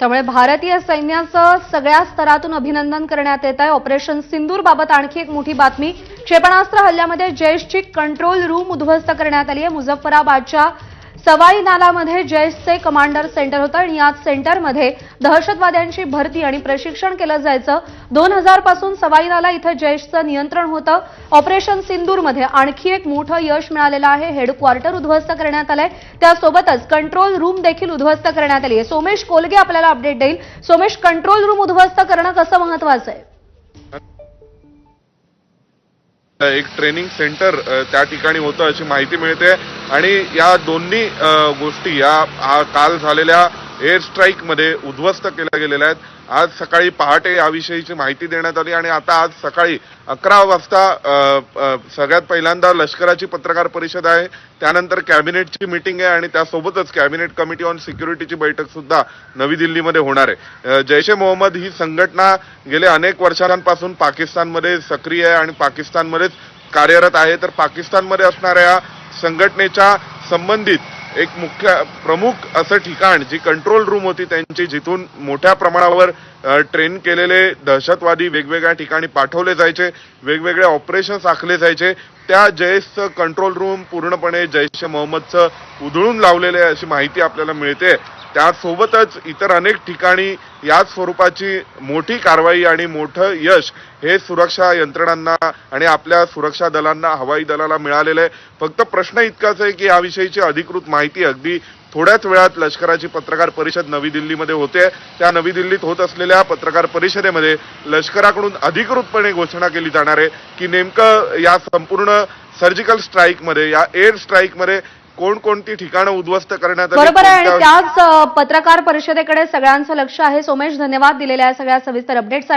त्यामुळे भारतीय सैन्याचं सगळ्या स्तरातून अभिनंदन करण्यात येत आहे। ऑपरेशन सिंदूर बाबत आणखी एक मोठी बातमी। क्षेपणास्त्र हल्ल्यामध्ये जैशची कंट्रोल रूम उद्ध्वस्त करण्यात आली आहे। मुझफ्फराबादच्या सवाई नालामध्ये जैशचे कमांडर सेंटर होतं आणि या सेंटरमध्ये दहशतवाद्यांची भरती आणि प्रशिक्षण केलं जायचं। 2000 पासून सवाई नाला इथे जैशचं नियंत्रण होतं। ऑपरेशन सिंदूरमध्ये आणखी एक मोठं यश मिळालेलं आहे। हेडक्वार्टर उद्ध्वस्त करण्यात आलंय, त्यासोबतच कंट्रोल रूम देखील उद्ध्वस्त करण्यात आली आहे। सोमेश कोलगे आपल्याला अपडेट देईल। सोमेश, कंट्रोल रूम उद्ध्वस्त करणं कसं महत्त्वाचं आहे? एक ट्रेनिंग सेंटर त्या ठिकाणी होतं अशी माहिती मिळते आणि या दोन्ही गोष्टी या काल झालेल्या एअर स्ट्राईक मध्ये उद्ध्वस्त केल्या गेलेल्या आहेत। आज सकाळी पहाटे याविषयीची माहिती देण्यात आली आणि आता आज सकाळी 11 वाजता सगळ्यात पहिल्यांदा लष्कराची पत्रकार परिषद आहे, त्यानंतर कॅबिनेटची मीटिंग आहे आणि त्यासोबतच कॅबिनेट कमिटी ऑन सिक्युरिटीची बैठक सुद्धा नवी दिल्लीमध्ये होणार आहे। जैश ए मोहम्मद ही संघटना गेले अनेक वर्षांपासून पाकिस्तानमध्ये सक्रिय आहे आणि पाकिस्तानमध्येच कार्यरत आहे। तर पाकिस्तानमध्ये असणाऱ्या संघटनेच्या संबंधित एक मुख्य प्रमुख असं ठिकाण जी कंट्रोल रूम होती त्यांची, जिथून मोठ्या प्रमाणावर ट्रेन केलेले दहशतवादी वेगवेगळ्या ठिकाणी पाठवले जायचे, वेगवेगळे ऑपरेशन्स आखले जायचे, त्या जैशचं कंट्रोल रूम पूर्णपणे जैश ए मोहम्मदचं उधळून लावलेले आहे अशी माहिती आपल्याला मिळते। त्यासोबतच इतर अनेक ठिकाणी याच स्वरूपाची मोठी कारवाई आणि मोठं यश हे सुरक्षा यंत्रणांना आणि आपल्या सुरक्षा दलांना, हवाई दलाला मिळालेलं आहे। फक्त प्रश्न इतकाच आहे की याविषयीची अधिकृत माहिती अगदी थोड्याच वेळात लष्कराची पत्रकार परिषद नवी दिल्लीमध्ये होते। त्या नवी दिल्लीत होत असलेल्या पत्रकार परिषदेमध्ये लष्कराकडून अधिकृतपणे घोषणा केली जाणार आहे की नेमकं या संपूर्ण सर्जिकल स्ट्राईकमध्ये, या एअर स्ट्राईकमध्ये कोणकोणती ठिकाणं उद्ध्वस्त करण्यात आली। बरोबर आहे आणि त्याच पत्रकार परिषदेकडे सगळ्यांचं लक्ष आहे। सोमेश, धन्यवाद दिलेल्या सगळ्या सविस्तर अपडेट्स।